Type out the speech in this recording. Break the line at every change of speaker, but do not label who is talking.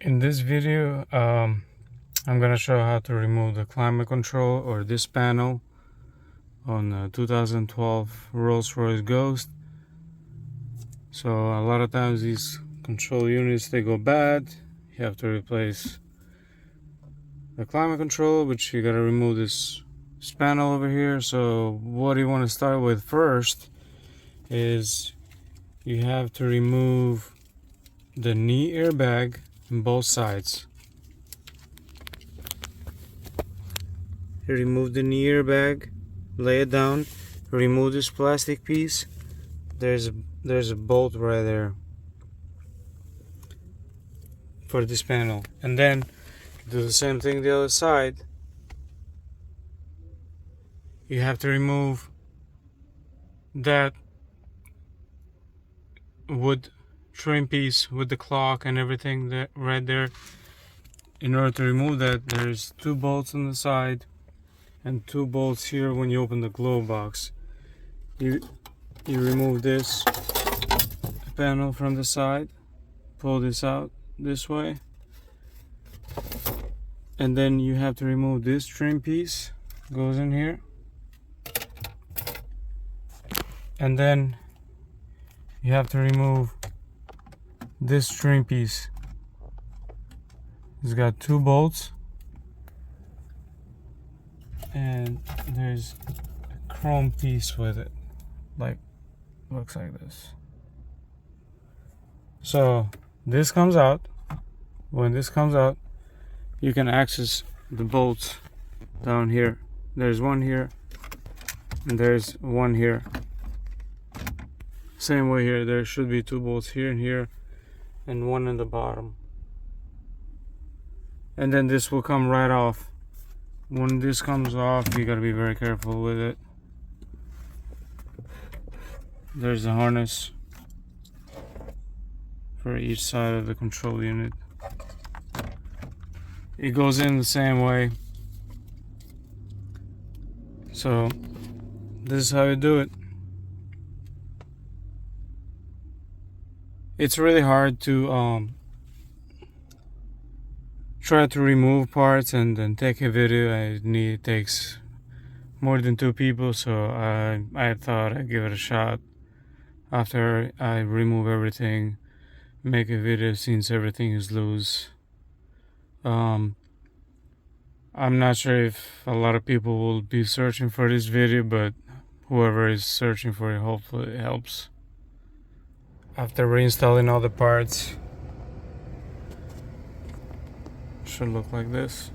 In this video, I'm gonna show how to remove the climate control or this panel on the 2012 Rolls-Royce Ghost. So a lot of times these control units, they go bad. You have to replace the climate control, which you gotta remove this panel over here. So what you want to start with first is you have to remove the knee airbag on both sides. You remove the knee airbag, lay it down, remove this plastic piece. There's a bolt right there for this panel, and then do the same thing the other side. You have to remove that wood trim piece with the clock and everything that right there. In order to remove that, there's 2 bolts on the side and 2 bolts here when you open the glove box. You remove this panel from the side, pull this out this way, and then you have to remove this trim piece, goes in here, and then you have to remove this trim piece. It's got 2 bolts, and there's a chrome piece with it, like looks like this. So this comes out. When this comes out, you can access the bolts down here. There's one here and there's one here. Same way here, there should be 2 bolts here and here and one in the bottom. And then this will come right off. When this comes off, you gotta be very careful with it. There's the harness for each side of the control unit. It goes in the same way. So this is how you do it. It's really hard to try to remove parts and then take a video. It takes more than 2 people, so I thought I'd give it a shot. After I remove everything, make a video since everything is loose. I'm not sure if a lot of people will be searching for this video, but whoever is searching for it, hopefully it helps. After reinstalling all the parts, should look like this.